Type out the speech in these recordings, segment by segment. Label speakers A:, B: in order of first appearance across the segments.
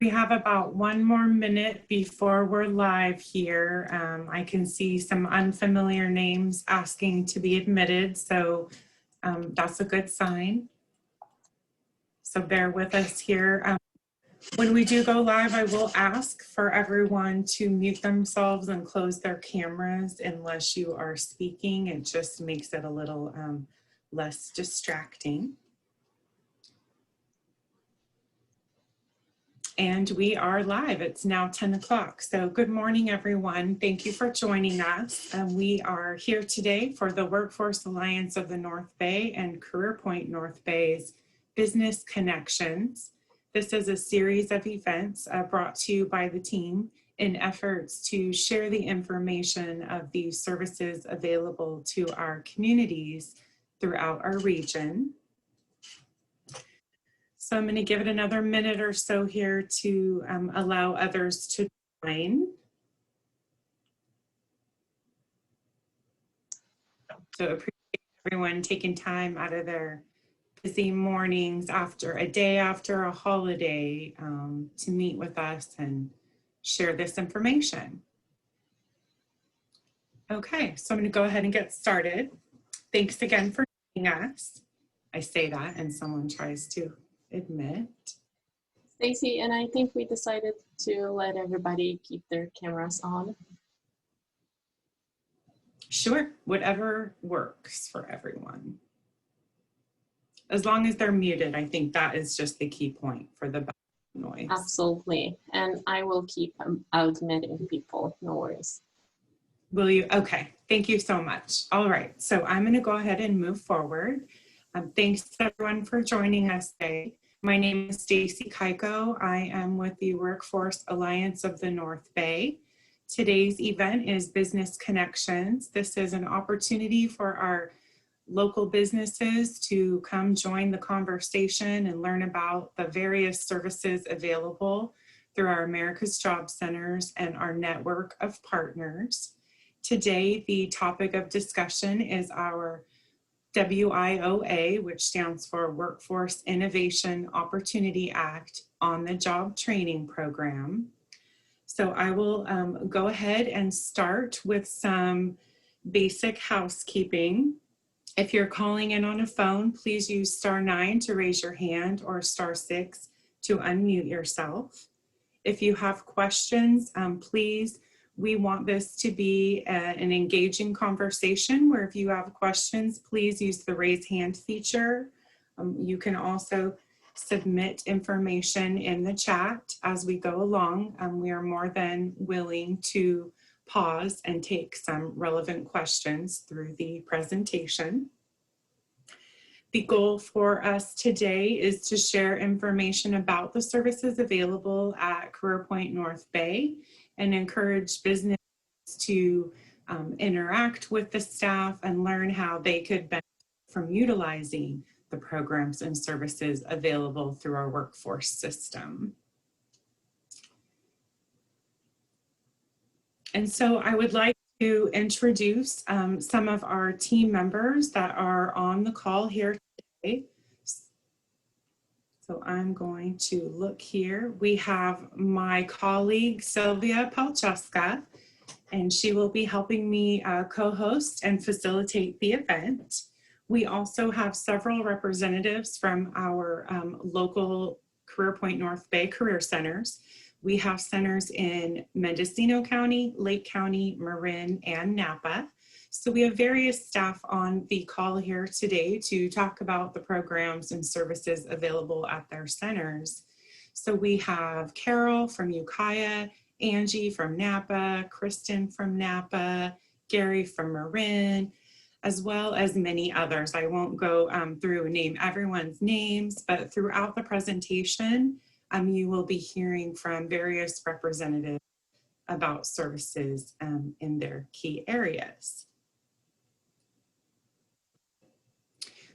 A: We have about 1 more minute before we're live here. I can see some unfamiliar names asking to be admitted, so that's a good sign. So bear with us here. When we do go live, I will ask for everyone to mute themselves and close their cameras unless you are speaking. It just makes it a little less distracting. And we are live. It's now 10 o'clock. So good morning, everyone. Thank you for joining us. We are here today for the Workforce Alliance of the North Bay and CareerPoint North Bay's Business Connections. This is a series of events brought to you by the team in efforts to share the information of these services available to our communities throughout our region. So I'm going to give it another minute or so here to allow others to join. So appreciate everyone taking time out of their busy mornings after a day after a holiday to meet with us and share this information. Okay, so I'm going to go ahead and get started. Thanks again for joining us. I say that and someone tries to admit.
B: Stacy, and I think we decided to let everybody keep their cameras on.
A: Sure, whatever works for everyone. As long as they're muted, I think that is just the key point for the background noise.
B: Absolutely, and I will keep admitting people, no worries.
A: Will you? Okay, thank you so much. All right, so I'm going to go ahead and move forward. Thanks everyone for joining us today. My name is Stacy Keiko. I am with the Workforce Alliance of the North Bay. Today's event is Business Connections. This is an opportunity for our local businesses to come join the conversation and learn about the various services available through our America's Job Centers and our network of partners. Today, the topic of discussion is our WIOA, which stands for Workforce Innovation Opportunity Act on the Job Training Program. So I will go ahead and start with some basic housekeeping. If you're calling in on a phone, please use *9 to raise your hand or *6 to unmute yourself. If you have questions, please, we want this to be an engaging conversation where if you have questions, please use the raise hand feature. You can also submit information in the chat as we go along. We are more than willing to pause and take some relevant questions through the presentation. The goal for us today is to share information about the services available at CareerPoint North Bay and encourage businesses to interact with the staff and learn how they could benefit from utilizing the programs and services available through our workforce system. And so I would like to introduce some of our team members that are on the call here today. So I'm going to look here. We have my colleague, Sylvia Palcheska, and she will be helping me co-host and facilitate the event. We also have several representatives from our local CareerPoint North Bay Career Centers. We have centers in Mendocino County, Lake County, Marin, and Napa. So we have various staff on the call here today to talk about the programs and services available at their centers. So we have Carol from Ukiah, Angie from Napa, Kristen from Napa, Gary from Marin, as well as many others. I won't go through and name everyone's names, but throughout the presentation, you will be hearing from various representatives about services in their key areas.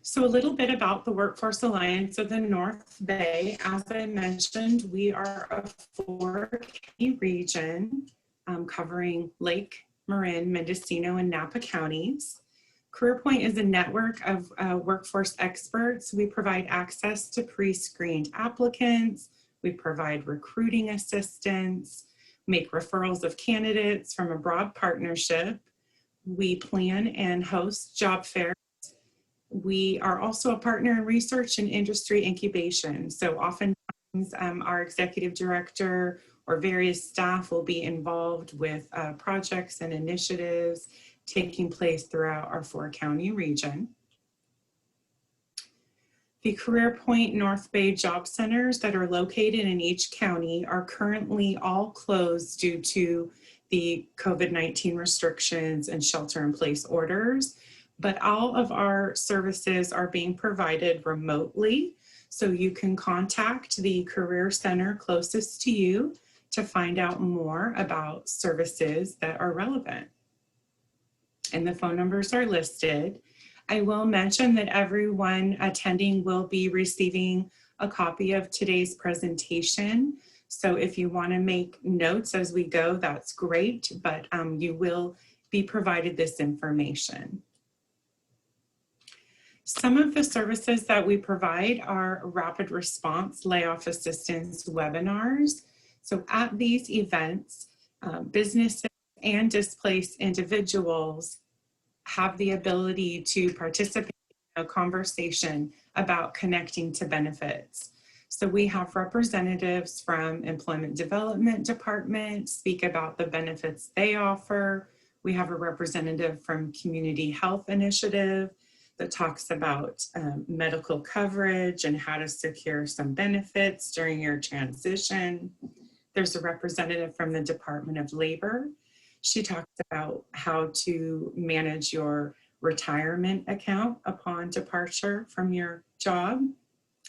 A: So a little bit about the Workforce Alliance of the North Bay. As I mentioned, we are a 4-county region covering Lake, Marin, Mendocino, and Napa counties. CareerPoint is a network of workforce experts. We provide access to pre-screened applicants, We provide recruiting assistance, make referrals of candidates from a broad partnership. We plan and host job fairs. We are also a partner in research and industry incubation. So oftentimes our executive director or various staff will be involved with projects and initiatives taking place throughout our 4-county region. The Career Point North Bay job centers that are located in each county are currently all closed due to the COVID-19 restrictions and shelter-in-place orders, but all of our services are being provided remotely, so you can contact the career center closest to you to find out more about services that are relevant. And the phone numbers are listed. I will mention that everyone attending will be receiving a copy of today's presentation. So if you want to make notes as we go, that's great, but you will be provided this information. Some of the services that we provide are rapid response layoff assistance webinars. So at these events, businesses and displaced individuals have the ability to participate in a conversation about connecting to benefits. So we have representatives from Employment Development Department speak about the benefits they offer. We have a representative from Community Health Initiative that talks about medical coverage and how to secure some benefits during your transition. There's a representative from the Department of Labor. She talks about how to manage your retirement account upon departure from your job.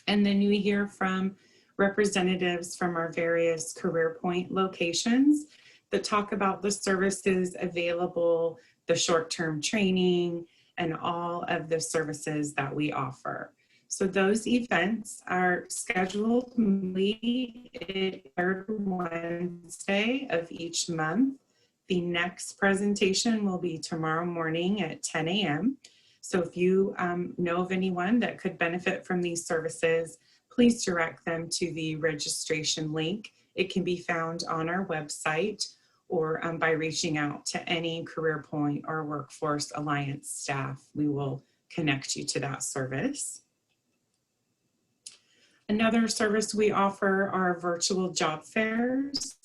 A: And then we hear from representatives from our various Career Point locations that talk about the services available, the short-term training, and all of the services that we offer. So those events are scheduled every third Wednesday of each month. The next presentation will be tomorrow morning at 10 a.m. So if you know of anyone that could benefit from these services, please direct them to the registration link. It can be found on our website or by reaching out to any Career Point or Workforce Alliance staff. We will connect you to that service. Another service we offer are virtual job fairs.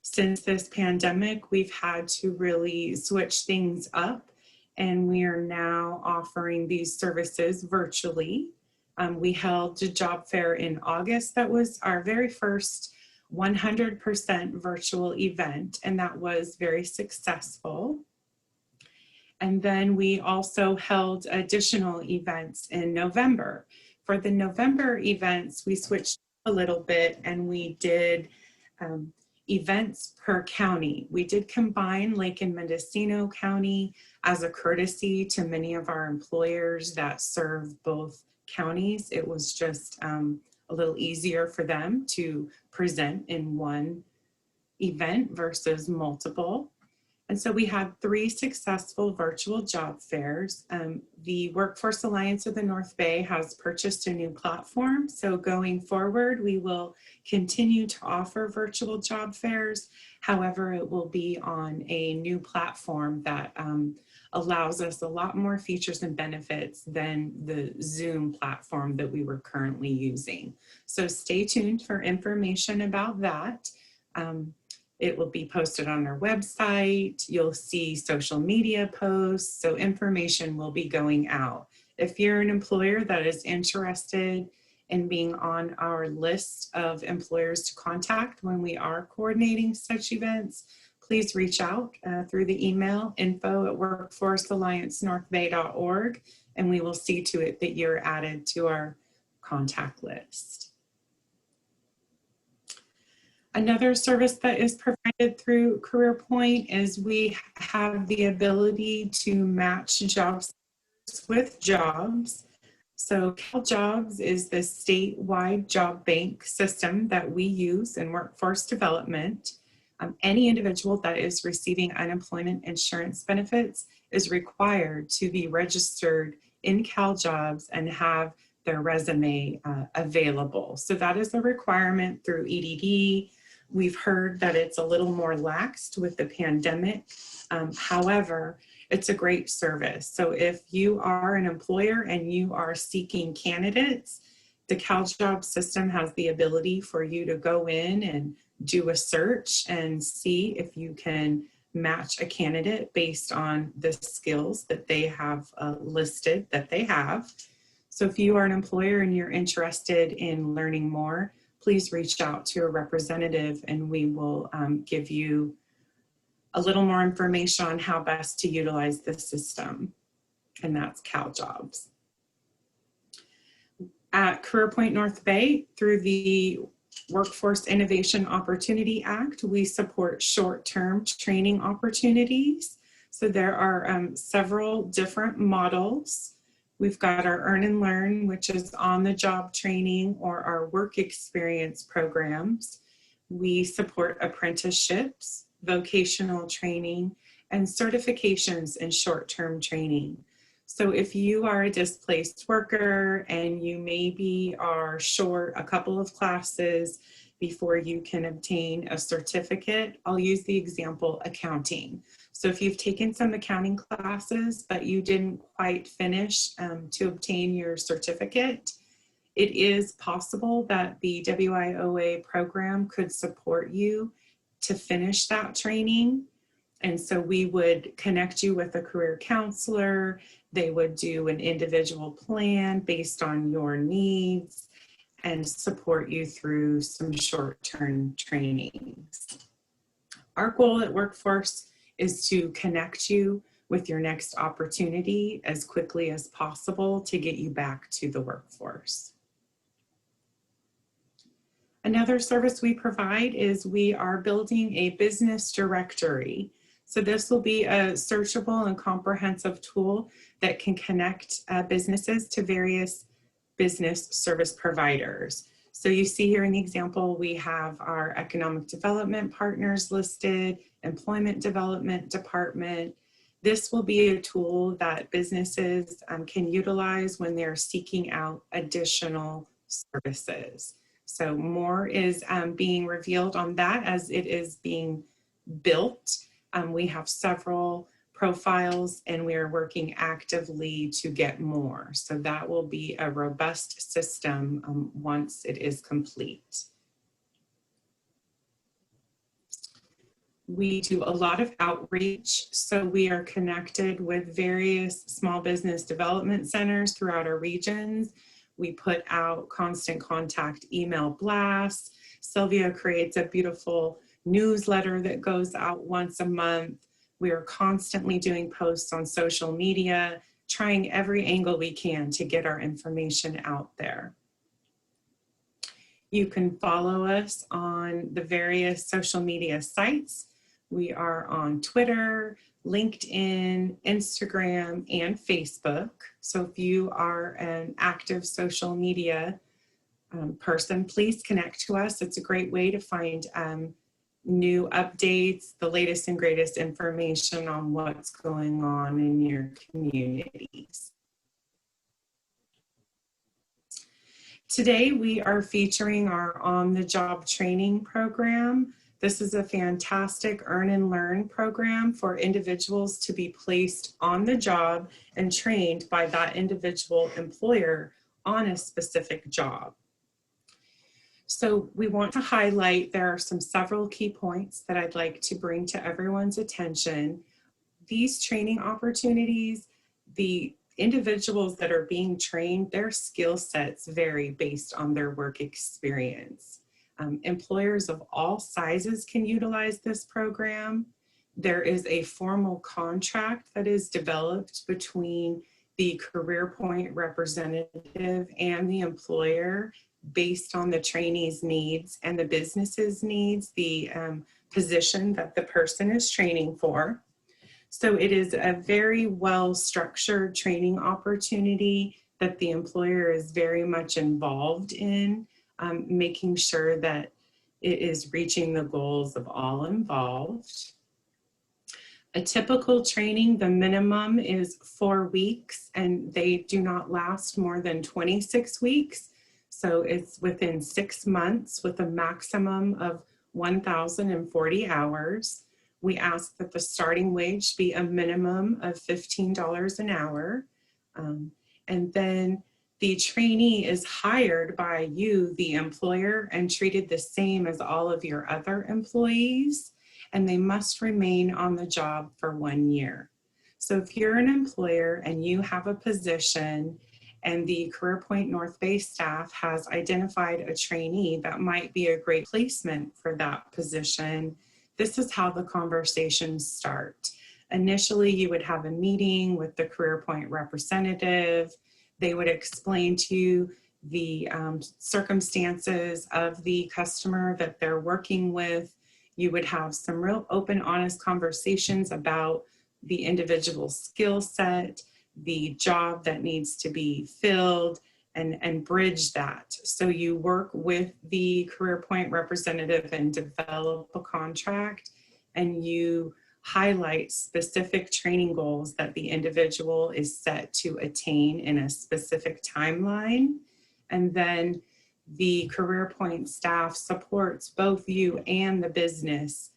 A: Since this pandemic, we've had to really switch things up, and we are now offering these services virtually. We held a job fair in August. That was our very first 100% virtual event, and that was very successful. And then we also held additional events in November. For the November events, we switched a little bit and we did events per county. We did combine Lake and Mendocino County as a courtesy to many of our employers that serve both counties. It was just a little easier for them to present in one event versus multiple. And so we had 3 successful virtual job fairs. The Workforce Alliance of the North Bay has purchased a new platform. So going forward, we will continue to offer virtual job fairs. However, it will be on a new platform that allows us a lot more features and benefits than the Zoom platform that we were currently using. So stay tuned for information about that. It will be posted on our website. You'll see social media posts, so information will be going out. If you're an employer that is interested in being on our list of employers to contact when we are coordinating such events, please reach out through the email info@workforcealliancenorthbay.org, and we will see to it that you're added to our contact list. Another service that is provided through Career Point is we have the ability to match jobs with jobs. So CalJobs is the statewide job bank system that we use in workforce development. Any individual that is receiving unemployment insurance benefits is required to be registered in CalJobs and have their resume available. So that is a requirement through EDD. We've heard that it's a little more laxed with the pandemic. However, it's a great service. So if you are an employer and you are seeking candidates, the CalJobs system has the ability for you to go in and do a search and see if you can match a candidate based on the skills that they have listed that they have. So if you are an employer and you're interested in learning more, please reach out to a representative and we will give you a little more information on how best to utilize the system, and that's CalJobs. At Career Point North Bay, through the Workforce Innovation Opportunity Act, we support short-term training opportunities. So there are several different models. We've got our Earn and Learn, which is on-the-job training, or our work experience programs. We support apprenticeships, vocational training, and certifications in short-term training. So if you are a displaced worker and you maybe are short a couple of classes before you can obtain a certificate, I'll use the example accounting. So if you've taken some accounting classes, but you didn't quite finish to obtain your certificate, it is possible that the WIOA program could support you to finish that training. And so we would connect you with a career counselor. They would do an individual plan based on your needs and support you through some short-term trainings. Our goal at Workforce is to connect you with your next opportunity as quickly as possible to get you back to the workforce. Another service we provide is we are building a business directory. So this will be a searchable and comprehensive tool that can connect businesses to various business service providers. So you see here in the example, we have our economic development partners listed, employment development department. This will be a tool that businesses can utilize when they're seeking out additional services. So more is being revealed on that as it is being built. We have several profiles and we are working actively to get more. So that will be a robust system once it is complete. We do a lot of outreach. So we are connected with various small business development centers throughout our regions. We put out constant contact email blasts. Sylvia creates a beautiful newsletter that goes out once a month. We are constantly doing posts on social media, trying every angle we can to get our information out there. You can follow us on the various social media sites. We are on Twitter, LinkedIn, Instagram, and Facebook. So if you are an active social media person, please connect to us. It's a great way to find new updates, the latest and greatest information on what's going on in your communities. Today, we are featuring our on-the-job training program. This is a fantastic earn and learn program for individuals to be placed on the job and trained by that individual employer on a specific job. So we want to highlight, there are several key points that I'd like to bring to everyone's attention. These training opportunities, the individuals that are being trained, their skill sets vary based on their work experience. Employers of all sizes can utilize this program. There is a formal contract that is developed between the CareerPoint representative and the employer based on the trainee's needs and the business's needs, the position that the person is training for. So it is a very well-structured training opportunity that the employer is very much involved in, making sure that it is reaching the goals of all involved. A typical training, the minimum is 4 weeks, and they do not last more than 26 weeks. So it's within 6 months with a maximum of 1,040 hours. We ask that the starting wage be a minimum of $15 an hour. And then the trainee is hired by you, the employer, and treated the same as all of your other employees, and they must remain on the job for 1 year. So if you're an employer and you have a position and the CareerPoint North Bay staff has identified a trainee that might be a great placement for that position, this is how the conversations start. Initially, you would have a meeting with the CareerPoint representative. They would explain to you the circumstances of the customer that they're working with. You would have some real open, honest conversations about the individual skill set, the job that needs to be filled, and bridge that. So you work with the CareerPoint representative and develop a contract, and you highlight specific training goals that the individual is set to attain in a specific timeline. And then the CareerPoint staff supports both you and the business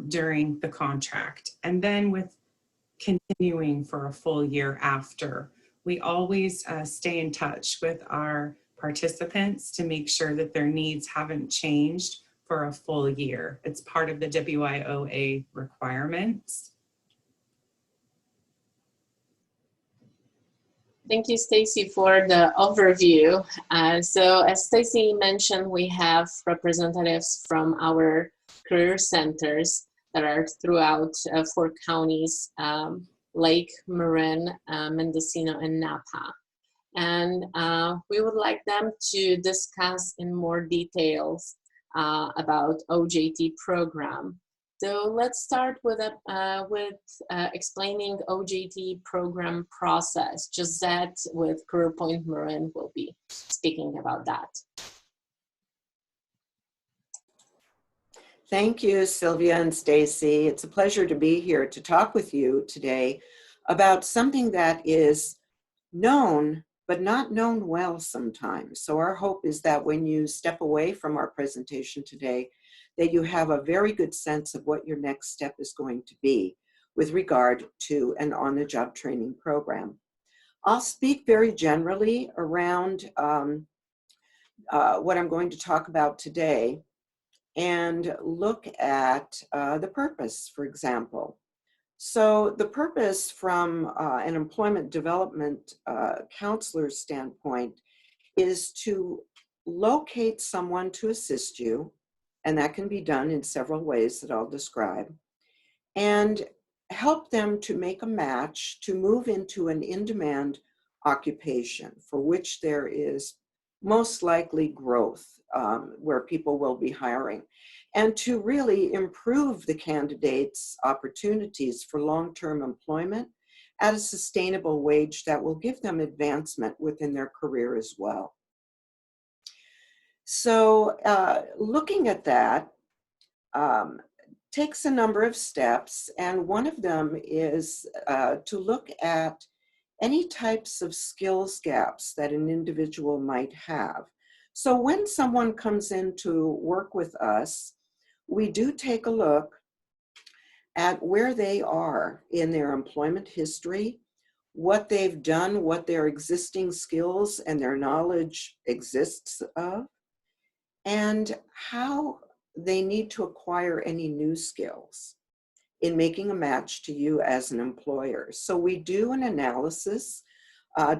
A: during the contract. And then with continuing for a full year after, we always stay in touch with our participants to make sure that their needs haven't changed for a full year. It's part of the WIOA requirements.
B: Thank you, Stacy, for the overview. So as Stacy mentioned, we have representatives from our career centers that are throughout 4 counties, Lake, Marin, Mendocino, and Napa. And we would like them to discuss in more details about OJT program. So let's start with explaining OJT program process. Josette with CareerPoint Marin will be speaking about that.
C: Thank you, Sylvia and Stacy. It's a pleasure to be here to talk with you today about something that is known, but not known well sometimes. So our hope is that when you step away from our presentation today, that you have a very good sense of what your next step is going to be with regard to an on-the-job training program. I'll speak very generally around what I'm going to talk about today and look at the purpose, for example. So the purpose from an employment development counselor's standpoint is to locate someone to assist you, and that can be done in several ways that I'll describe, and help them to make a match to move into an in-demand occupation for which there is most likely growth, where people will be hiring, and to really improve the candidates' opportunities for long-term employment at a sustainable wage that will give them advancement within their career as well. So looking at that takes a number of steps, and one of them is to look at any types of skills gaps that an individual might have. So when someone comes in to work with us, we do take a look at where they are in their employment history, what they've done, what their existing skills and their knowledge exists of, and how they need to acquire any new skills in making a match to you as an employer. So we do an analysis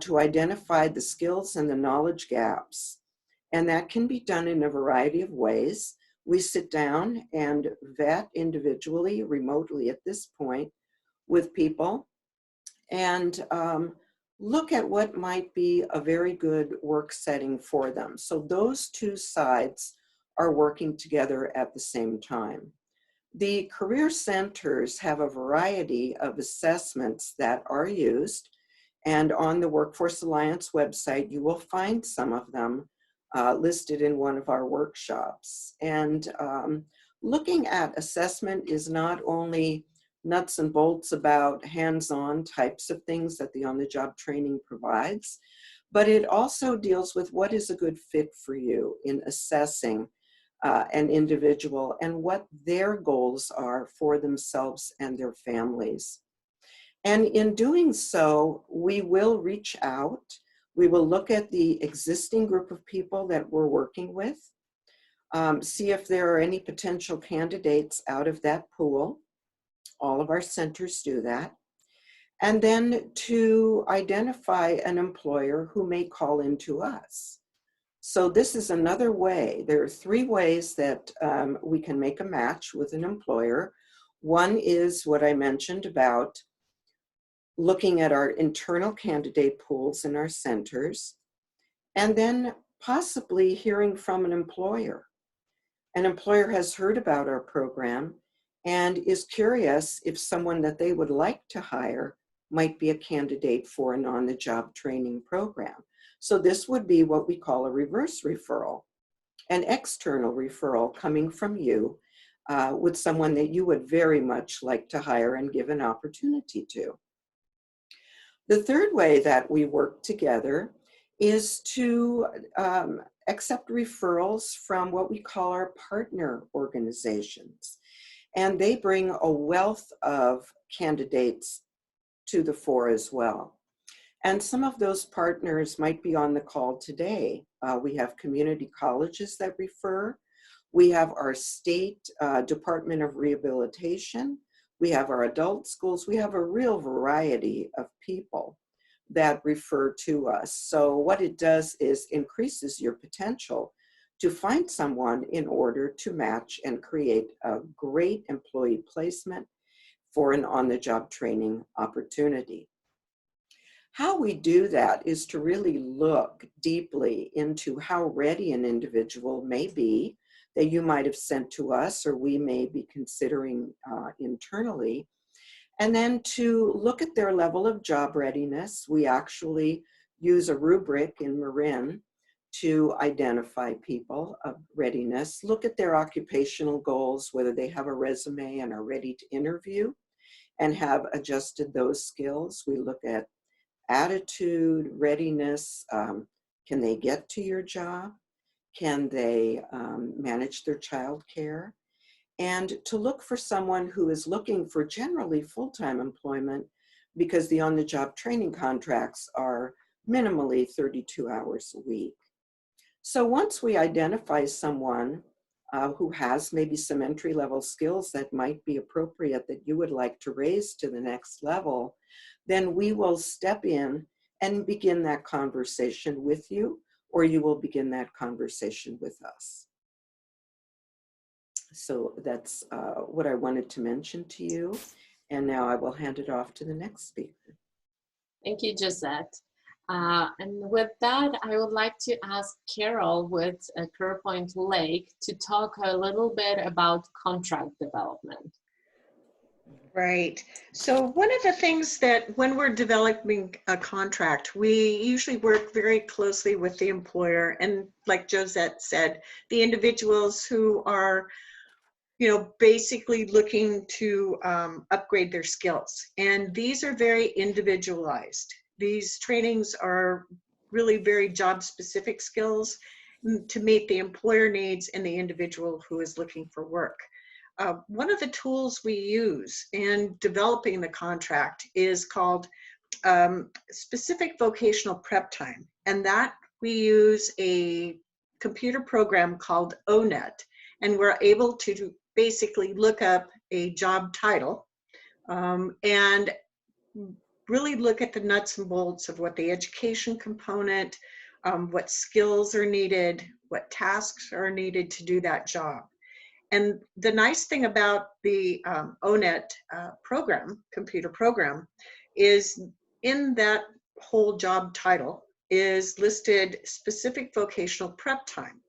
C: to identify the skills and the knowledge gaps, and that can be done in a variety of ways. We sit down and vet individually, remotely at this point, with people, and look at what might be a very good work setting for them. So those two sides are working together at the same time. The career centers have a variety of assessments that are used, and on the Workforce Alliance website, you will find some of them listed in one of our workshops. And looking at assessment is not only nuts and bolts about hands-on types of things that the on-the-job training provides, but it also deals with what is a good fit for you in assessing an individual and what their goals are for themselves and their families. And in doing so, we will reach out. We will look at the existing group of people that we're working with, see if there are any potential candidates out of that pool. All of our centers do that. And then to identify an employer who may call into us. So this is another way. There are 3 ways that we can make a match with an employer. One is what I mentioned about looking at our internal candidate pools in our centers, and then possibly hearing from an employer. An employer has heard about our program and is curious if someone that they would like to hire might be a candidate for an on-the-job training program. So this would be what we call a reverse referral, an external referral coming from you with someone that you would very much like to hire and give an opportunity to. The third way that we work together is to accept referrals from what we call our partner organizations. And they bring a wealth of candidates to the fore as well. And some of those partners might be on the call today. We have community colleges that refer. We have our state Department of Rehabilitation. We have our adult schools. We have a real variety of people that refer to us. So what it does is increases your potential to find someone in order to match and create a great employee placement for an on-the-job training opportunity. How we do that is to really look deeply into how ready an individual may be that you might have sent to us or we may be considering internally, and then to look at their level of job readiness. We actually use a rubric in Marin to identify people of readiness, look at their occupational goals, whether they have a resume and are ready to interview and have adjusted those skills. We look at attitude, readiness. Can they get to your job? Can they manage their child care? And to look for someone who is looking for generally full-time employment, because the on-the-job training contracts are minimally 32 hours a week. So once we identify someone who has maybe some entry-level skills that might be appropriate that you would like to raise to the next level, then we will step in and begin that conversation with you, or you will begin that conversation with us. So that's what I wanted to mention to you. And now I will hand it off to the next speaker.
B: Thank you, Josette. And with that, I would like to ask Carol with Career Point Lake to talk a little bit about contract development.
D: Right. So one of the things that when we're developing a contract, we usually work very closely with the employer. And like Josette said, the individuals who are, you know, basically looking to upgrade their skills. And these are very individualized. These trainings are really very job specific skills to meet the employer needs and the individual who is looking for work. One of the tools we use in developing the contract is called specific vocational prep time. And that we use a computer program called ONET. And we're able to basically look up a job title and really look at the nuts and bolts of what the education component, what skills are needed, what tasks are needed to do that job. And the nice thing about the ONET program, computer program, is in that whole job title is listed specific vocational prep time.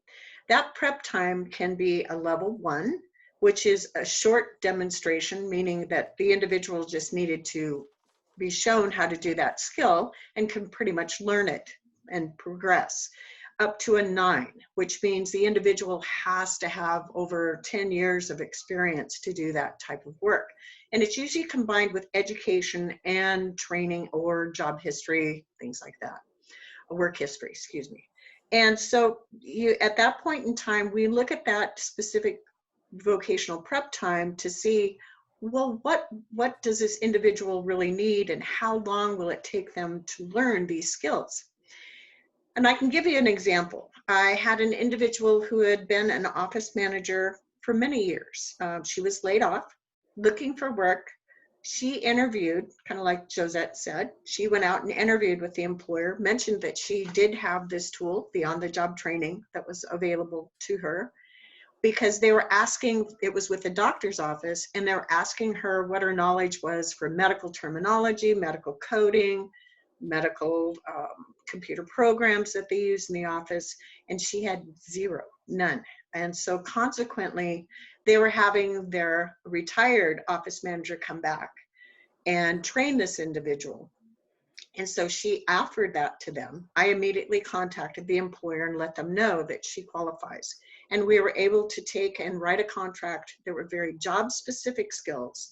D: That prep time can be a level 1, which is a short demonstration, meaning that the individual just needed to be shown how to do that skill and can pretty much learn it and progress. up to a 9, which means the individual has to have over 10 years of experience to do that type of work. And it's usually combined with education and training or job history, things like that, work history, excuse me. And so at that point in time, we look at that specific vocational prep time to see, well, what does this individual really need and how long will it take them to learn these skills? And I can give you an example. I had an individual who had been an office manager for many years. She was laid off, looking for work. She interviewed, kind of like Josette said, she went out and interviewed with the employer, mentioned that she did have this tool, the on-the-job training that was available to her, because they were asking, it was with the doctor's office, and they were asking her what her knowledge was for medical terminology, medical coding, medical computer programs that they use in the office, and she had zero, none. And so consequently, they were having their retired office manager come back and train this individual. And so she offered that to them. I immediately contacted the employer and let them know that she qualifies. And we were able to take and write a contract that were very job-specific skills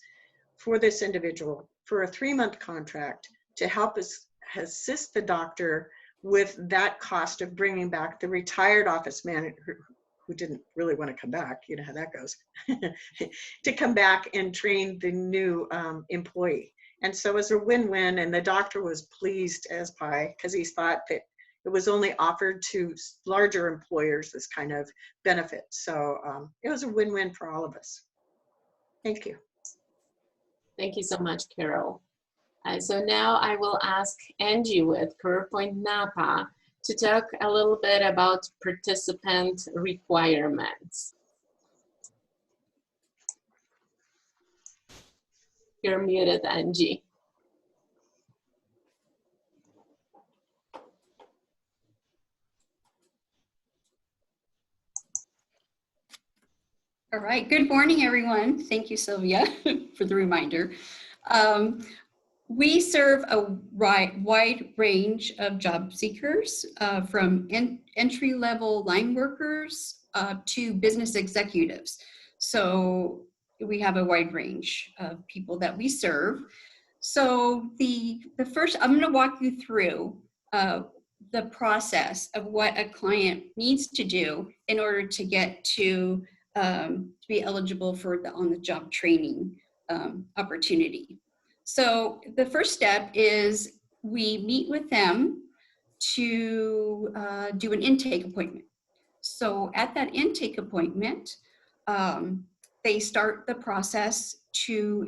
D: for this individual for a 3-month contract to help us assist the doctor with that cost of bringing back the retired office manager who didn't really want to come back, you know how that goes, to come back and train the new employee. And so it was a win-win, and the doctor was pleased as pie because he thought that it was only offered to larger employers, this kind of benefit. So it was a win-win for all of us. Thank you.
B: Thank you so much, Carol. So now I will ask Angie with CareerPoint Napa to talk a little bit about participant requirements. You're muted, Angie.
E: All right, good morning, everyone. Thank you, Sylvia, for the reminder. We serve a wide range of job seekers, from entry-level line workers to business executives. So we have a wide range of people that we serve. So the first, I'm going to walk you through the process of what a client needs to do in order to get to be eligible for the on-the-job training opportunity. So the first step is we meet with them to do an intake appointment. So at that intake appointment, they start the process to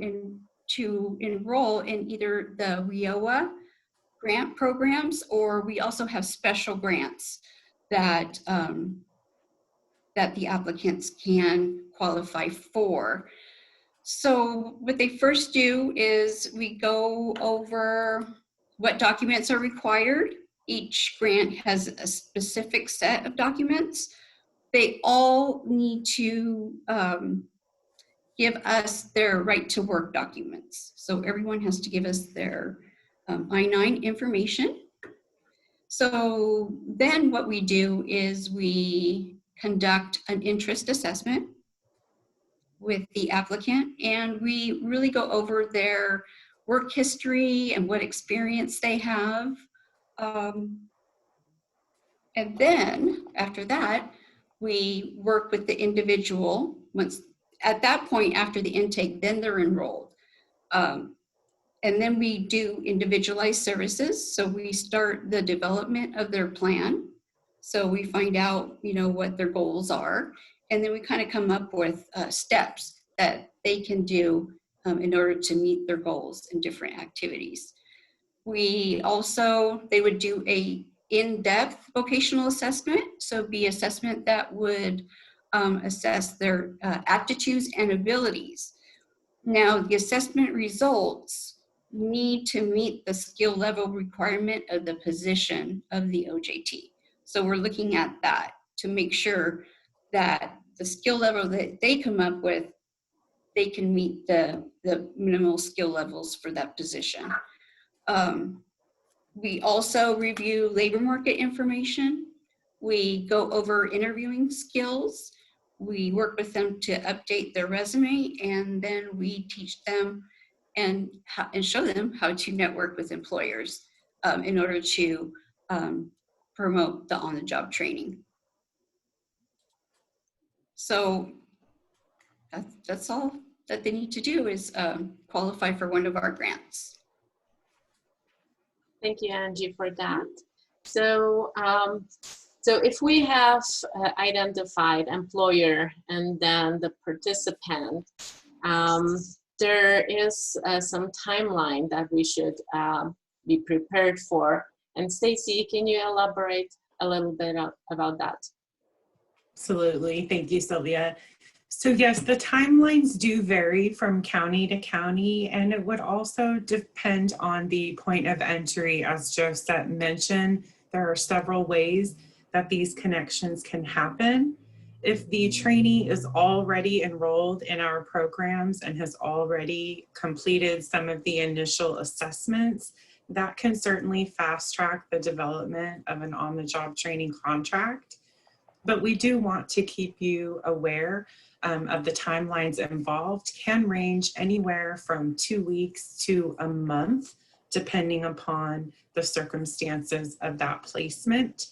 E: enroll in either the WIOA grant programs, or we also have special grants that that the applicants can qualify for. So what they first do is we go over what documents are required. Each grant has a specific set of documents. They all need to give us their right to work documents. So everyone has to give us their I-9 information. So then what we do is we conduct an interest assessment with the applicant, and we really go over their work history and what experience they have. And then after that, we work with the individual. Once at that point after the intake, then they're enrolled. And then we do individualized services. So we start the development of their plan. So we find out, you know, what their goals are. And then we kind of come up with steps that they can do in order to meet their goals in different activities. We also, they would do a in-depth vocational assessment. So it'd be assessment that would assess their aptitudes and abilities. Now, the assessment results need to meet the skill level requirement of the position of the OJT. So we're looking at that to make sure that the skill level that they come up with, they can meet the minimal skill levels for that position. We also review labor market information. We go over interviewing skills. We work with them to update their resume, and then we teach them and show them how to network with employers in order to promote the on-the-job training. So that's all that they need to do is qualify for one of our grants.
B: Thank you, Angie, for that. So, so if we have identified employer and then the participant, there is some timeline that we should be prepared for. And Stacy, can you elaborate a little bit about that?
A: Absolutely. Thank you, Sylvia. So yes, the timelines do vary from county to county, and it would also depend on the point of entry. As Josette mentioned, there are several ways that these connections can happen. If the trainee is already enrolled in our programs and has already completed some of the initial assessments, that can certainly fast track the development of an on-the-job training contract. But we do want to keep you aware of the timelines involved. Can range anywhere from 2 weeks to a month, depending upon the circumstances of that placement.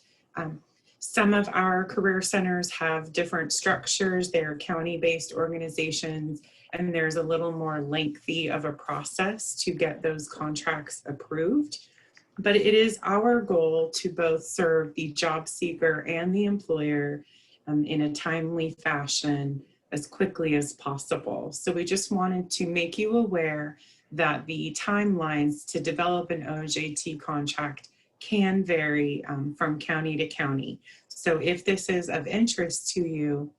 A: Some of our career centers have different structures. They're county-based organizations, and there's a little more lengthy of a process to get those contracts approved. But it is our goal to both serve the job seeker and the employer in a timely fashion as quickly as possible. So we just wanted to make you aware that the timelines to develop an OJT contract can vary from county to county. So if this is of interest to you,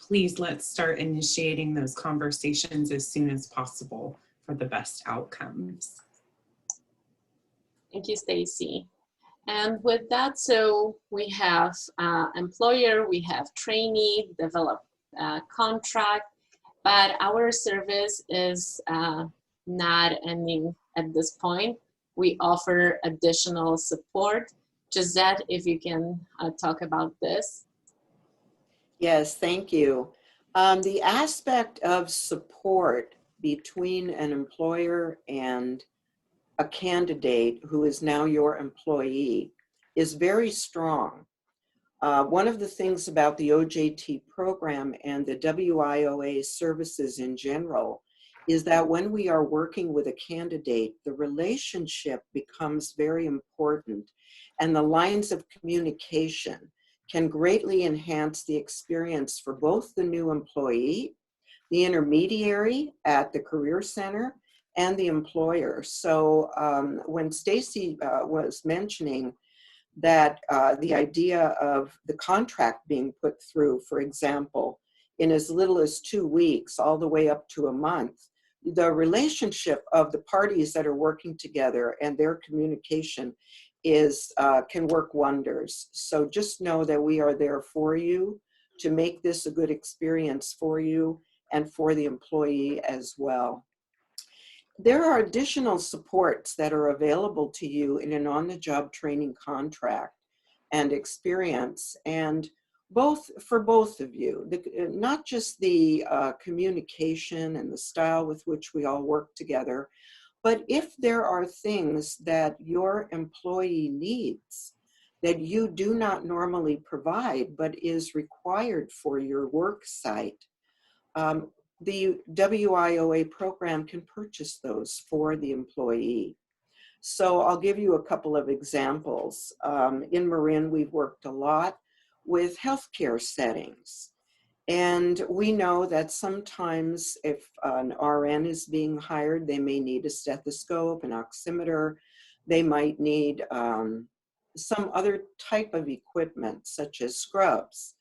A: please let's start initiating those conversations as soon as possible for the best outcomes.
B: Thank you, Stacy. And with that, so we have employer, we have trainee, develop contract, but our service is not ending at this point. We offer additional support. Josette, if you can talk about this.
C: Yes, thank you. The aspect of support between an employer and a candidate who is now your employee is very strong. One of the things about the OJT program and the WIOA services in general is that when we are working with a candidate, the relationship becomes very important, and the lines of communication can greatly enhance the experience for both the new employee, the intermediary at the career center, and the employer. So when Stacy was mentioning that the idea of the contract being put through, for example, in as little as 2 weeks, all the way up to a month, the relationship of the parties that are working together and their communication is can work wonders. So just know that we are there for you to make this a good experience for you and for the employee as well. There are additional supports that are available to you in an on-the-job training contract and experience, and for both of you, not just the communication and the style with which we all work together, but if there are things that your employee needs that you do not normally provide but is required for your work site, the WIOA program can purchase those for the employee. So I'll give you a couple of examples. In Marin, we've worked a lot with healthcare settings. And we know that sometimes if an RN is being hired, they may need a stethoscope, an oximeter. They might need some other type of equipment, such as scrubs.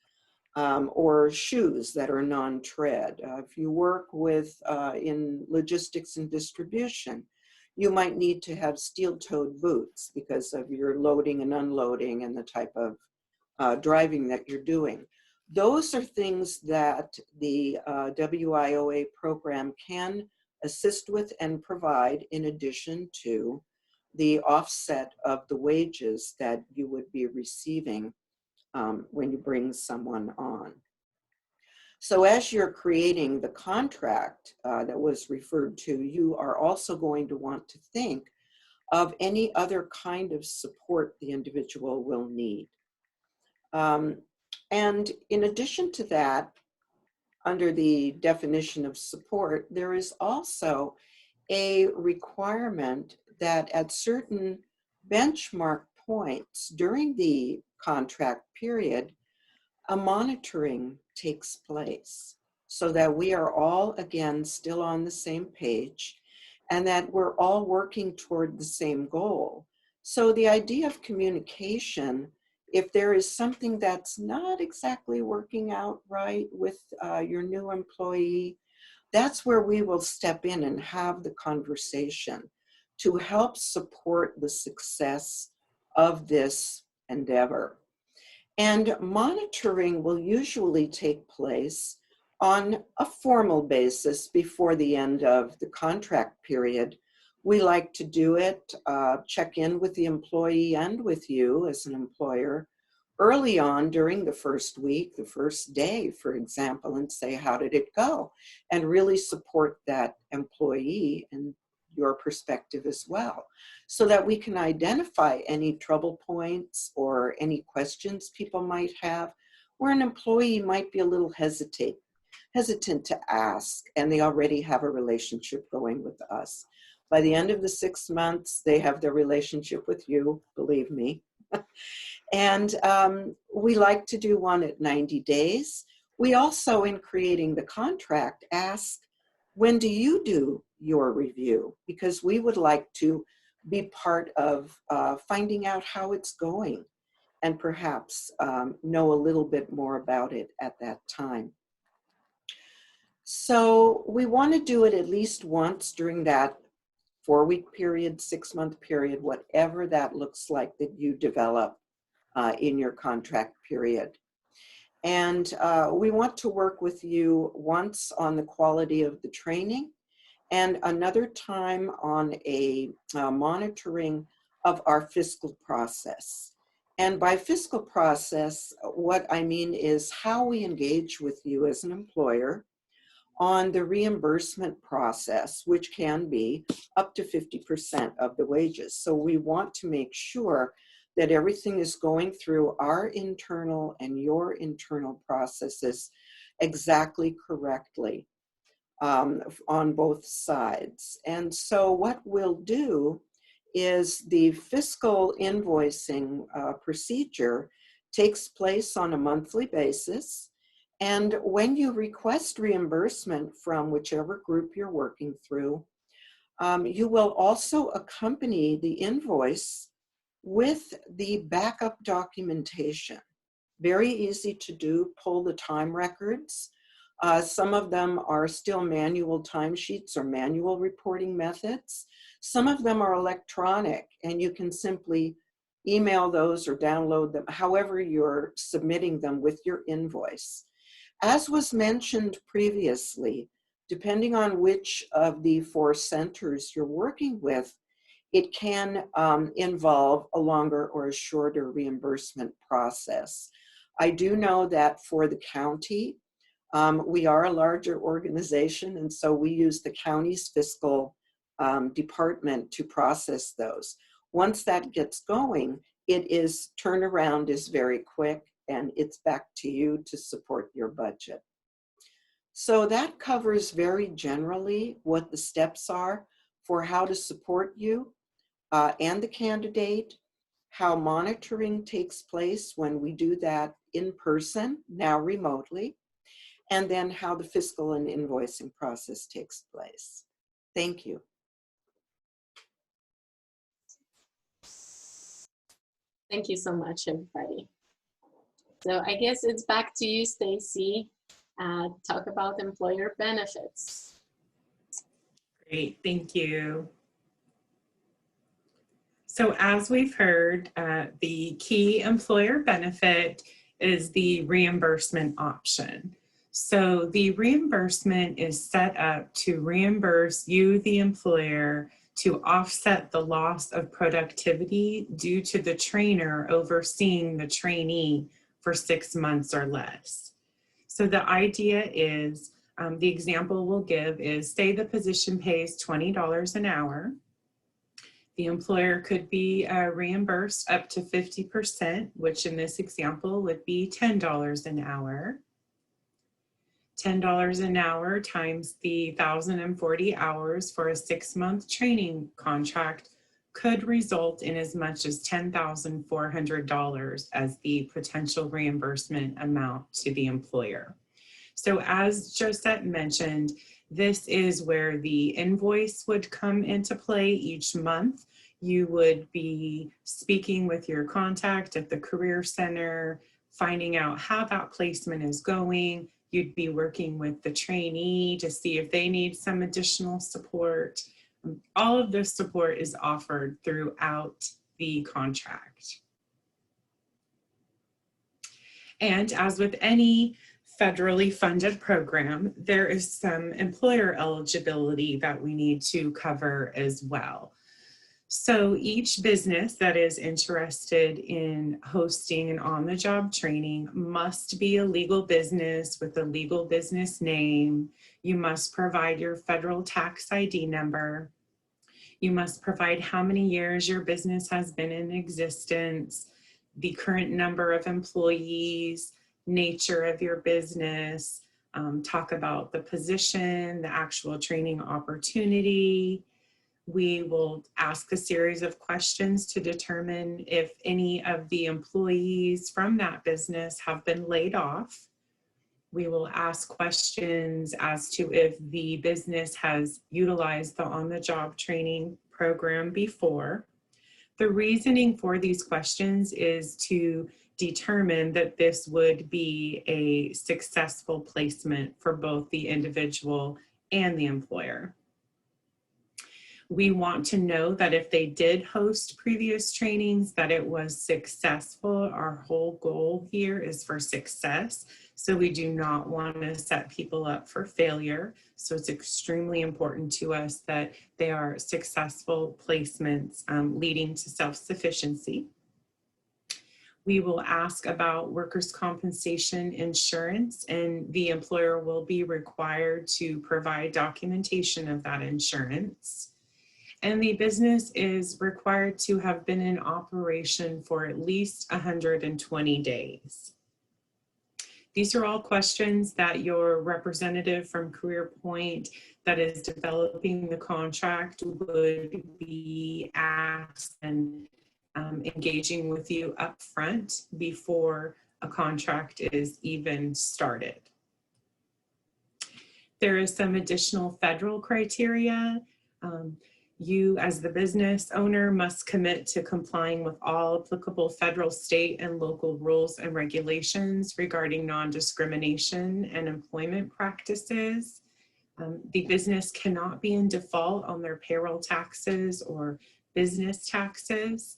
C: Or shoes that are non-tread. If you work with in logistics and distribution, you might need to have steel-toed boots because of your loading and unloading and the type of driving that you're doing. Those are things that the WIOA program can assist with and provide in addition to the offset of the wages that you would be receiving when you bring someone on. So as you're creating the contract that was referred to, you are also going to want to think of any other kind of support the individual will need. And in addition to that, under the definition of support, there is also a requirement that at certain benchmark points during the contract period, a monitoring takes place so that we are all, again, still on the same page and that we're all working toward the same goal. So the idea of communication, if there is something that's not exactly working out right with your new employee, that's where we will step in and have the conversation to help support the success of this endeavor. And monitoring will usually take place on a formal basis before the end of the contract period. We like to do it, check in with the employee and with you as an employer early on during the first week, the first day, for example, and say, how did it go? And really support that employee and your perspective as well, so that we can identify any trouble points or any questions people might have, where an employee might be a little hesitant to ask, and they already have a relationship going with us. By the end of the 6 months, they have their relationship with you, believe me. And we like to do one at 90 days. We also, in creating the contract, ask, when do you do your review? Because we would like to be part of finding out how it's going and perhaps know a little bit more about it at that time. So we want to do it at least once during that 4-week period, 6-month period, whatever that looks like that you develop in your contract period. And we want to work with you once on the quality of the training and another time on a monitoring of our fiscal process. And by fiscal process, what I mean is how we engage with you as an employer on the reimbursement process, which can be up to 50% of the wages. So we want to make sure that everything is going through our internal and your internal processes exactly correctly on both sides. And so what we'll do is the fiscal invoicing procedure takes place on a monthly basis. And when you request reimbursement from whichever group you're working through, you will also accompany the invoice with the backup documentation. Very easy to do, pull the time records. Some of them are still manual timesheets or manual reporting methods. Some of them are electronic, and you can simply email those or download them, however you're submitting them with your invoice. As was mentioned previously, depending on which of the 4 centers you're working with, it can involve a longer or a shorter reimbursement process. I do know that for the county, we are a larger organization, and so we use the county's fiscal department to process those. Once that gets going, turnaround is very quick, and it's back to you to support your budget. So that covers very generally what the steps are for how to support you and the candidate, how monitoring takes place when we do that in person, now remotely, and then how the fiscal and invoicing process takes place. Thank you.
B: Thank you so much, everybody. So I guess it's back to you, Stacy. Talk about employer benefits.
A: Great, thank you. So as we've heard, the key employer benefit is the reimbursement option. So the reimbursement is set up to reimburse you, the employer, to offset the loss of productivity due to the trainer overseeing the trainee for 6 months or less. So the idea is, the example we'll give is, say the position pays $20 an hour. The employer could be reimbursed up to 50%, which in this example would be $10 an hour. $10 an hour times the 1,040 hours for a 6-month training contract could result in as much as $10,400 as the potential reimbursement amount to the employer. So as Josette mentioned, this is where the invoice would come into play each month. You would be speaking with your contact at the Career Center, finding out how that placement is going. You'd be working with the trainee to see if they need some additional support. All of this support is offered throughout the contract. And as with any federally funded program, there is some employer eligibility that we need to cover as well. So each business that is interested in hosting an on-the-job training must be a legal business with a legal business name. You must provide your federal tax ID number. You must provide how many years your business has been in existence, the current number of employees, nature of your business, talk about the position, the actual training opportunity. We will ask a series of questions to determine if any of the employees from that business have been laid off. We will ask questions as to if the business has utilized the on-the-job training program before. The reasoning for these questions is to determine that this would be a successful placement for both the individual and the employer. We want to know that if they did host previous trainings, that it was successful. Our whole goal here is for success. So we do not want to set people up for failure. So it's extremely important to us that they are successful placements leading to self-sufficiency. We will ask about workers' compensation insurance, and the employer will be required to provide documentation of that insurance. And the business is required to have been in operation for at least 120 days. These are all questions that your representative from CareerPoint that is developing the contract would be asked and engaging with you up front before a contract is even started. There is some additional federal criteria. You as the business owner must commit to complying with all applicable federal, state, and local rules and regulations regarding non-discrimination and employment practices. The business cannot be in default on their payroll taxes or business taxes.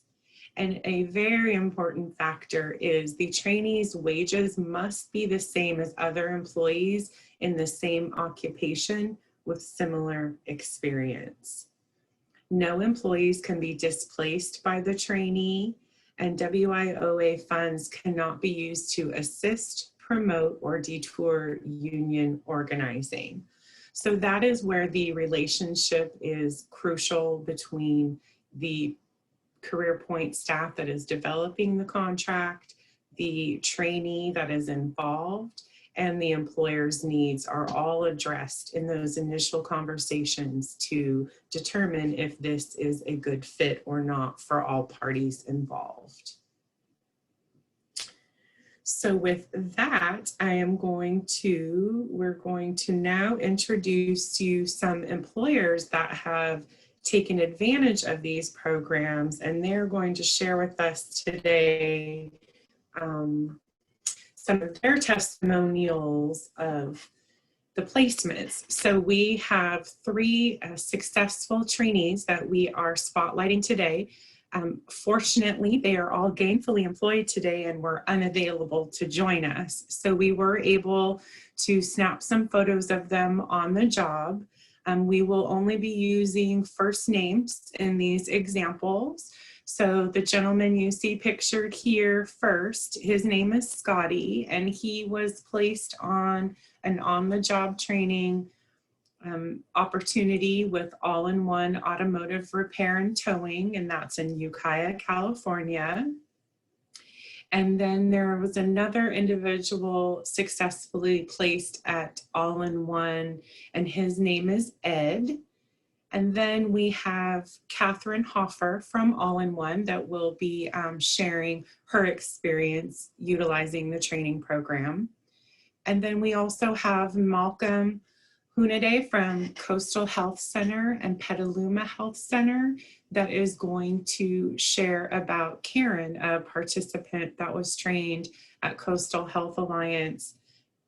A: And a very important factor is the trainee's wages must be the same as other employees in the same occupation with similar experience. No employees can be displaced by the trainee, and WIOA funds cannot be used to assist, promote, or detour union organizing. So that is where the relationship is crucial between the CareerPoint staff that is developing the contract, the trainee that is involved, and the employer's needs are all addressed in those initial conversations to determine if this is a good fit or not for all parties involved. So with that, we're going to now introduce you some employers that have taken advantage of these programs, and they're going to share with us today some of their testimonials of the placements. So we have 3 successful trainees that we are spotlighting today. Fortunately, they are all gainfully employed today and were unavailable to join us. So we were able to snap some photos of them on the job. We will only be using first names in these examples. So the gentleman you see pictured here first, his name is Scotty, and he was placed on an on-the-job training opportunity with All-in-One Automotive Repair and Towing, and that's in Ukiah, California. And then there was another individual successfully placed at All-in-One, and his name is Ed. And then we have Catherine Hoffer from All-in-One that will be sharing her experience utilizing the training program. And then we also have Malcolm Hunade from Coastal Health Center and Petaluma Health Center that is going to share about Karen, a participant that was trained at Coastal Health Alliance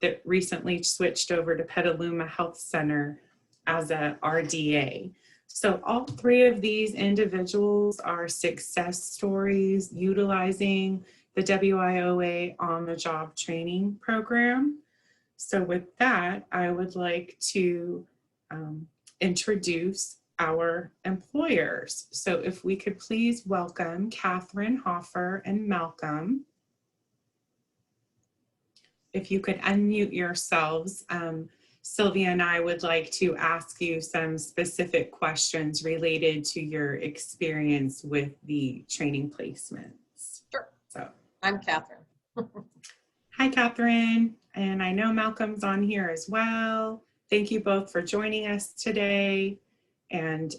A: that recently switched over to Petaluma Health Center as a RDA. So all three of these individuals are success stories utilizing the WIOA on-the-job training program. So with that, I would like to introduce our employers. So if we could please welcome Catherine Hoffer and Malcolm. If you could unmute yourselves, Sylvia and I would like to ask you some specific questions related to your experience with the training placements.
F: Sure.
A: So,
F: I'm Catherine.
A: hi, Catherine. And I know Malcolm's on here as well. Thank you both for joining us today and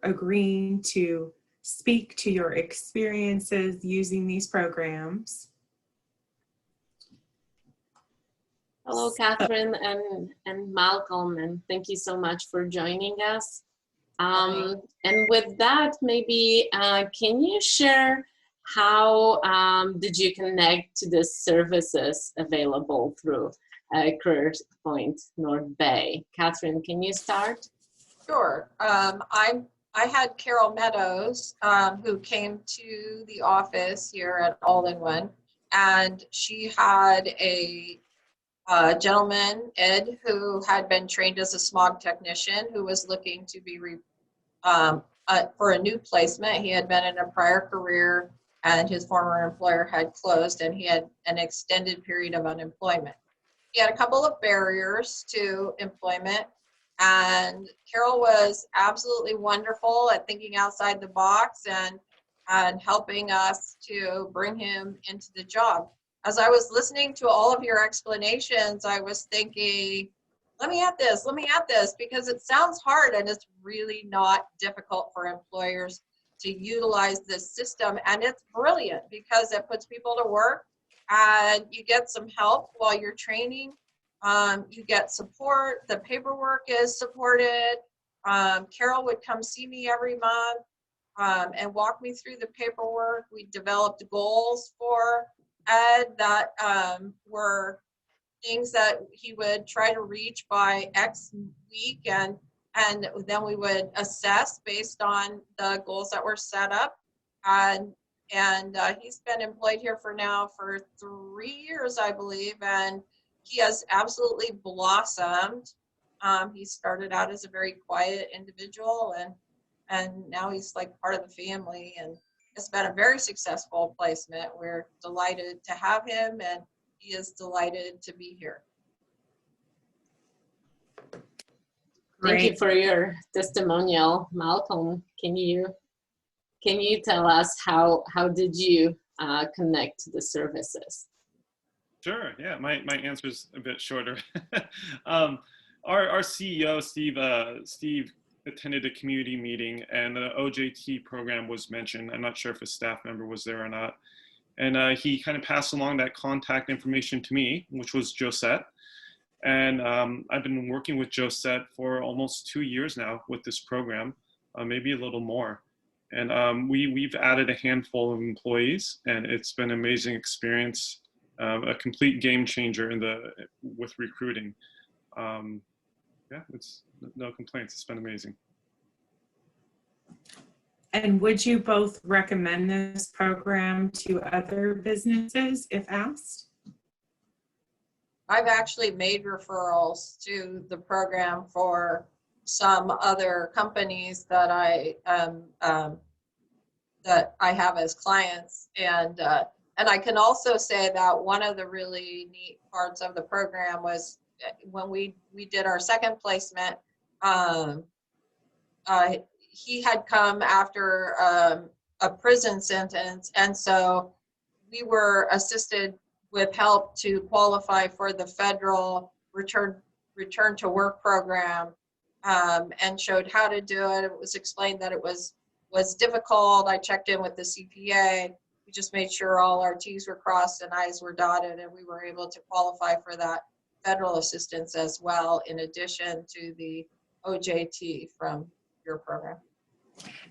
A: agreeing to speak to your experiences using these programs.
B: Hello, Catherine and Malcolm, and thank you so much for joining us. And with that, maybe can you share how did you connect to the services available through Career Point North Bay? Catherine, can you start?
F: Sure. I had Carol Meadows, who came to the office here at All-in-One, and she had a gentleman, Ed, who had been trained as a smog technician, who was looking to be for a new placement. He had been in a prior career and his former employer had closed and he had an extended period of unemployment. He had a couple of barriers to employment, and Carol was absolutely wonderful at thinking outside the box and helping us to bring him into the job. As I was listening to all of your explanations, I was thinking, let me add this, because it sounds hard and it's really not difficult for employers to utilize this system. And it's brilliant because it puts people to work and you get some help while you're training. You get support, the paperwork is supported. Carol would come see me every month and walk me through the paperwork. We developed goals for Ed that were things that he would try to reach by X week, and then we would assess based on the goals that were set up. And he's been employed here for 3 years, I believe, and he has absolutely blossomed. He started out as a very quiet individual, and now he's like part of the family, and it's been a very successful placement. We're delighted to have him, and he is delighted to be here.
B: Thank you for your testimonial, Malcolm. Can you tell us how did you connect to the services?
G: Sure. Yeah, my answer is a bit shorter. Our CEO Steve attended a community meeting, and the OJT program was mentioned. I'm not sure if a staff member was there or not. And he kind of passed along that contact information to me, which was Josette. And I've been working with Josette for almost 2 years now with this program, maybe a little more. And we've added a handful of employees, and it's been an amazing experience, a complete game changer with recruiting. Yeah, it's no complaints. It's been amazing.
A: And would you both recommend this program to other businesses if asked?
F: I've actually made referrals to the program for some other companies that I that I have as clients. And I can also say that one of the really neat parts of the program was when we did our second placement, he had come after a prison sentence. And so we were assisted with help to qualify for the federal return to work program, and showed how to do it. It was explained that it was difficult. I checked in with the CPA. We just made sure all our T's were crossed and I's were dotted, and we were able to qualify for that federal assistance as well, in addition to the OJT from your program.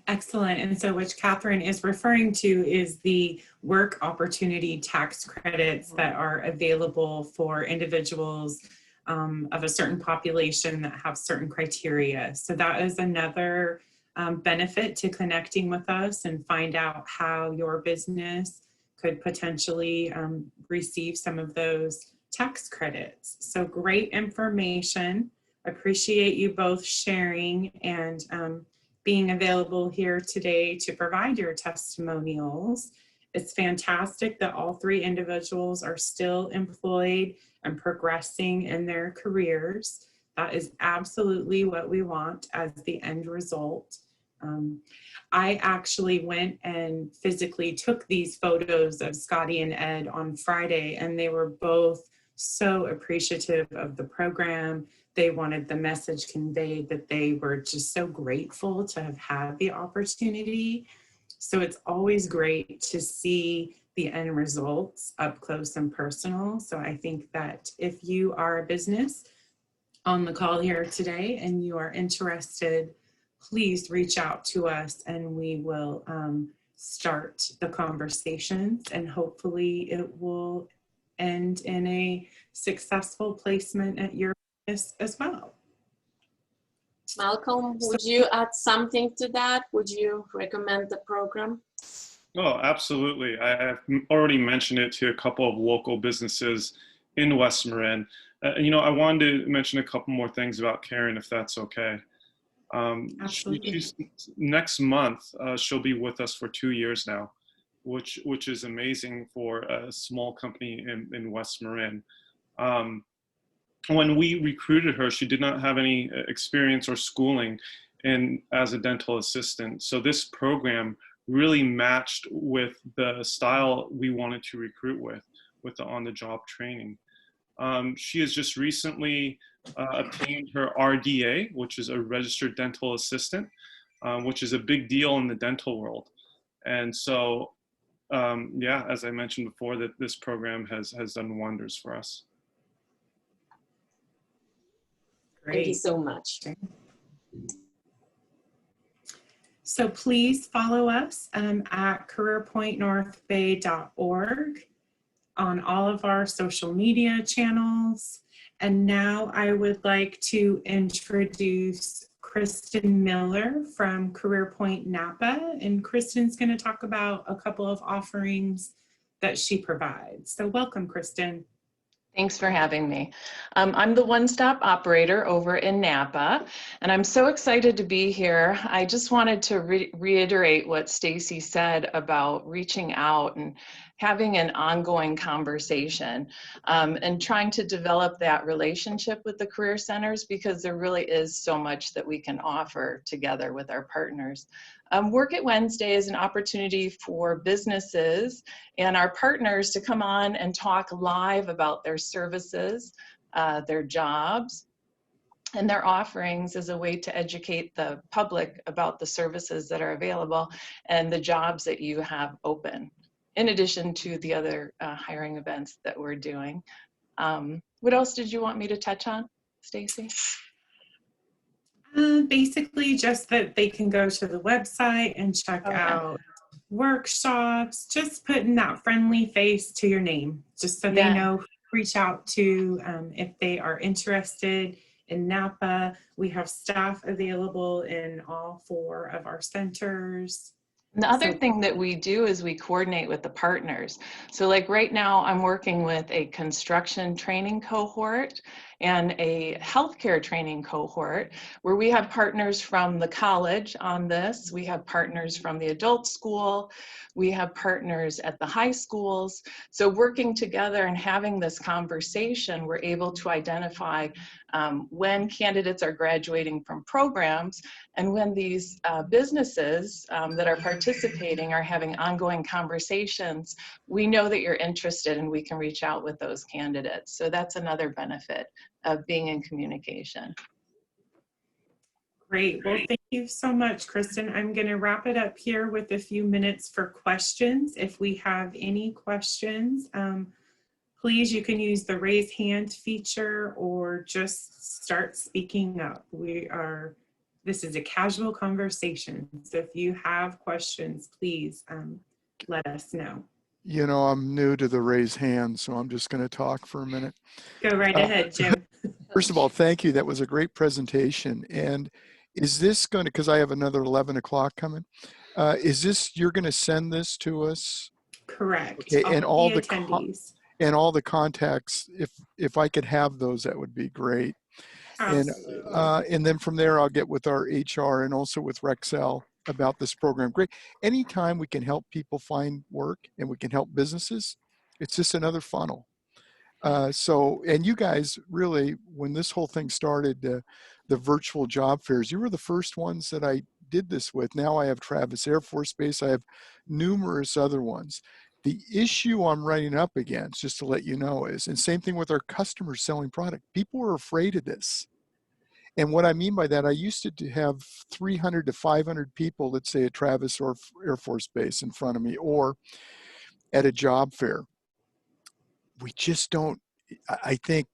A: Excellent. And so what Catherine is referring to is the work opportunity tax credits that are available for individuals of a certain population that have certain criteria. So that is another benefit to connecting with us and find out how your business could potentially receive some of those tax credits. So great information. Appreciate you both sharing and being available here today to provide your testimonials. It's fantastic that all three individuals are still employed and progressing in their careers. That is absolutely what we want as the end result. I actually went and physically took these photos of Scotty and Ed on Friday, and they were both so appreciative of the program. They wanted the message conveyed that they were just so grateful to have had the opportunity. So it's always great to see the end results up close and personal. So I think that if you are a business on the call here today and you are interested, please reach out to us and we will start the conversations, and hopefully it will end in a successful placement at your business as well.
B: Malcolm, would you add something to that? Would you recommend the program?
G: Oh, absolutely. I've already mentioned it to a couple of local businesses in West Marin. I wanted to mention a couple more things about Karen, if that's okay. Next month, she'll be with us for 2 years now, which is amazing for a small company in West Marin. When we recruited her, she did not have any experience or schooling as a dental assistant. So this program really matched with the style we wanted to recruit with the on-the-job training. She has just recently obtained her RDA, which is a registered dental assistant, which is a big deal in the dental world. And so, yeah, as I mentioned before, that this program has done wonders for us.
A: Great.
B: Thank you so much.
A: So please follow us at careerpointnorthbay.org on all of our social media channels. And now I would like to introduce Kristen Miller from CareerPoint Napa. And Kristen's going to talk about a couple of offerings that she provides. So welcome, Kristen.
H: Thanks for having me. I'm the one-stop operator over in Napa, and I'm so excited to be here. I just wanted to reiterate what Stacy said about reaching out and having an ongoing conversation and trying to develop that relationship with the career centers, because there really is so much that we can offer together with our partners. Work at Wednesday is an opportunity for businesses and our partners to come on and talk live about their services, their jobs, and their offerings as a way to educate the public about the services that are available and the jobs that you have open, in addition to the other hiring events that we're doing. What else did you want me to touch on, Stacy?
A: Basically just that they can go to the website and check out workshops, just putting that friendly face to your name, just so they know who to reach out to if they are interested in Napa. We have staff available in all 4 of our centers.
H: The other thing that we do is we coordinate with the partners. So like right now I'm working with a construction training cohort, and a healthcare training cohort where we have partners from the college on this. We have partners from the adult school. We have partners at the high schools. So working together and having this conversation, we're able to identify when candidates are graduating from programs and when these businesses that are participating are having ongoing conversations. We know that you're interested and we can reach out with those candidates. So that's another benefit of being in communication.
A: Great. Well, thank you so much, Kristen. I'm going to wrap it up here with a few minutes for questions. If we have any questions, please, you can use the raise hand feature or just start speaking up. This is a casual conversation. So if you have questions, please let us know.
I: You know, I'm new to the raise hand, so I'm just going to talk for a minute.
A: Go right ahead, Jim.
I: First of all, thank you. That was a great presentation. And is this going to, because I have another 11 o'clock coming, you're going to send this to us?
A: Correct.
I: Okay, and all the
A: attendees.
I: And all the contacts, if I could have those, that would be great. And then from there, I'll get with our HR and also with Rexel about this program. Great. Anytime we can help people find work and we can help businesses, it's just another funnel. And you guys really, when this whole thing started, the virtual job fairs, you were the first ones that I did this with. Now I have Travis Air Force Base. I have numerous other ones. The issue I'm running up against, just to let you know, is, and same thing with our customers selling product, people are afraid of this. And what I mean by that, I used to have 300 to 500 people, let's say at Travis or Air Force Base in front of me, or at a job fair. We just don't, I think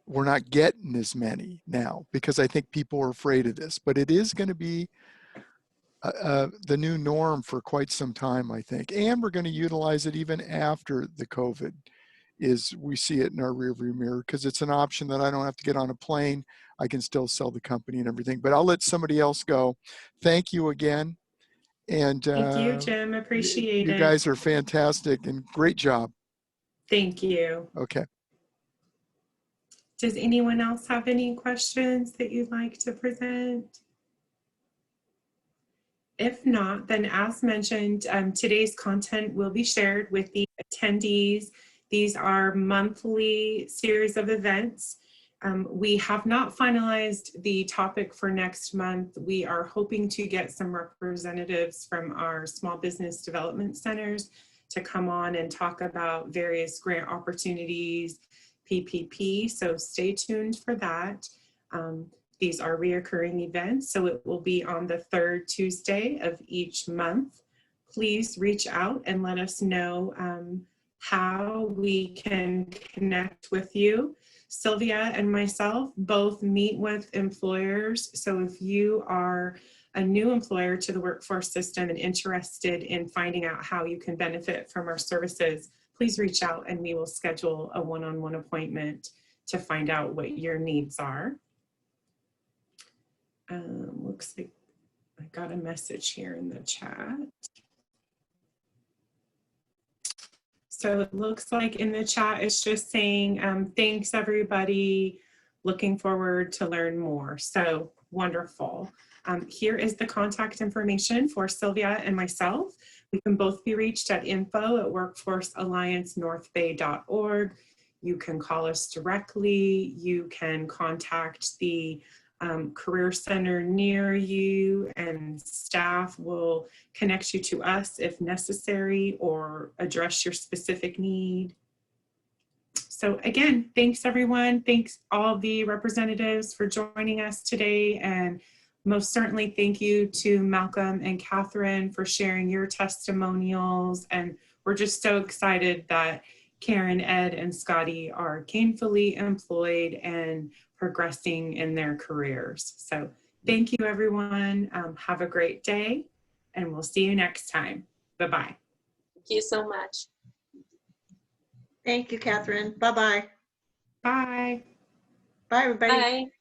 I: we're not getting as many now because I think people are afraid of this, but it is going to be the new norm for quite some time, I think. And we're going to utilize it even after the COVID we see it in our rearview mirror because it's an option that I don't have to get on a plane. I can still sell the company and everything, but I'll let somebody else go. Thank you again. And
A: thank you, Jim. Appreciate it.
I: You guys are fantastic and great job.
A: Thank you.
I: Okay.
A: Does anyone else have any questions that you'd like to present? If not, then as mentioned, today's content will be shared with the attendees. These are monthly series of events. We have not finalized the topic for next month. We are hoping to get some representatives from our small business development centers to come on and talk about various grant opportunities, PPP, so stay tuned for that. These are reoccurring events, so it will be on the third Tuesday of each month. Please reach out and let us know how we can connect with you. Sylvia and myself both meet with employers, so if you are a new employer to the workforce system and interested in finding out how you can benefit from our services, please reach out and we will schedule a one-on-one appointment to find out what your needs are. Looks like I got a message here in the chat. So it looks like in the chat it's just saying, thanks everybody, looking forward to learn more. So wonderful. Here is the contact information for Sylvia and myself. We can both be reached at info@workforcealliancenorthbay.org. You can call us directly. You can contact the Career Center near you, and staff will connect you to us if necessary or address your specific need. So again, thanks everyone. Thanks all the representatives for joining us today, and most certainly thank you to Malcolm and Catherine for sharing your testimonials. And we're just so excited that Karen, Ed, and Scotty are gainfully employed and progressing in their careers. So thank you, everyone. Have a great day, and we'll see you next time. Bye-bye.
B: Thank you so much.
D: Thank you, Catherine. Bye-bye.
A: Bye.
D: Bye, everybody.
B: Bye.